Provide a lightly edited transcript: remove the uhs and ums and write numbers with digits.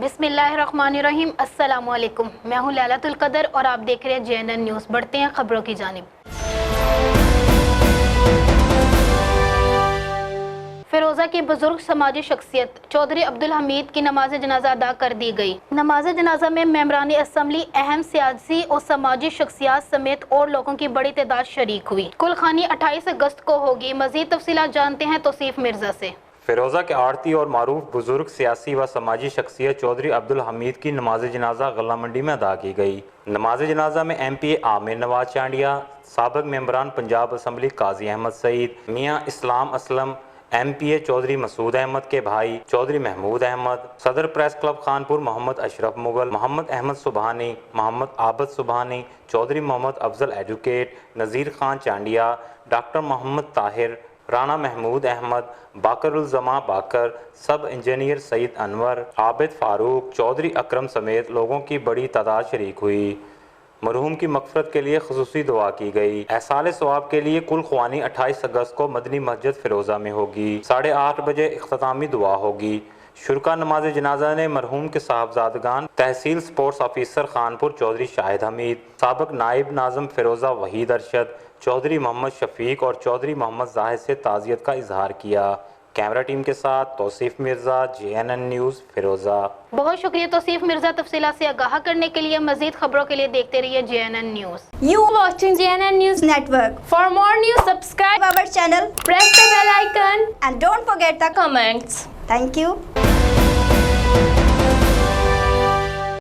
بسم اللہ الرحمن الرحیم، السلام علیکم، میں ہوں لیلۃ القدر اور آپ دیکھ رہے ہیں JNN نیوز۔ بڑھتے ہیں خبروں کی جانب۔ فیروزہ کی بزرگ سماجی شخصیت چوہدری عبدالحمید کی نماز جنازہ ادا کر دی گئی۔ نماز جنازہ میں ممبران اسمبلی، اہم سیاسی اور سماجی شخصیات سمیت اور لوگوں کی بڑی تعداد شریک ہوئی۔ کل خوانی 28 اگست کو ہوگی۔ مزید تفصیلات جانتے ہیں توصیف مرزا سے۔ فیروزہ کے ڑھتی اور معروف بزرگ سیاسی و سماجی شخصیت چوہدری عبدالحمید کی نماز جنازہ غلہ منڈی میں ادا کی گئی۔ نماز جنازہ میں MP عامر نواز چانڈیا، سابق ممبران پنجاب اسمبلی قاضی احمد سعید، میاں اسلام اسلم، MPA چوہدری مسعود احمد کے بھائی چوہدری محمود احمد، صدر پریس کلب خانپور محمد اشرف مغل، محمد احمد سبحانی، محمد عابد سبحانی، چوہدری محمد افضل ایڈوکیٹ، نذیر خان چانڈیا، ڈاکٹر محمد طاہر، رانا محمود احمد، باقر الزماں باقر، سب انجینئر سعید انور، عابد فاروق، چوہدری اکرم سمیت لوگوں کی بڑی تعداد شریک ہوئی۔ مرحوم کی مغفرت کے لیے خصوصی دعا کی گئی۔ احصال ثواب کے لیے کل خوانی 28 اگست کو مدنی مسجد فیروزہ میں ہوگی۔ 8:30 بجے اختتامی دعا ہوگی۔ شرکا نماز جنازہ نے مرحوم کے صاحبزادگان تحصیل سپورٹس آفیسر خانپور چوہدری شاہد، سابق نائب ناظم فیروزہ وحید ارشد، چوہدری محمد شفیق اور چوہدری محمد زاہد سے تعزیت کا اظہار کیا۔ کیمرہ ٹیم کے ساتھ توصیف مرزا، JNN نیوز، فیروزہ۔ بہت شکریہ توصیف مرزا، تفصیلات سے آگاہ کرنے کے لیے۔ مزید خبروں کے لیے دیکھتے رہیے JNN news. You watching JNN News Network. For more news, subscribe our channel, press the bell icon, and don't forget the comments. Thank you.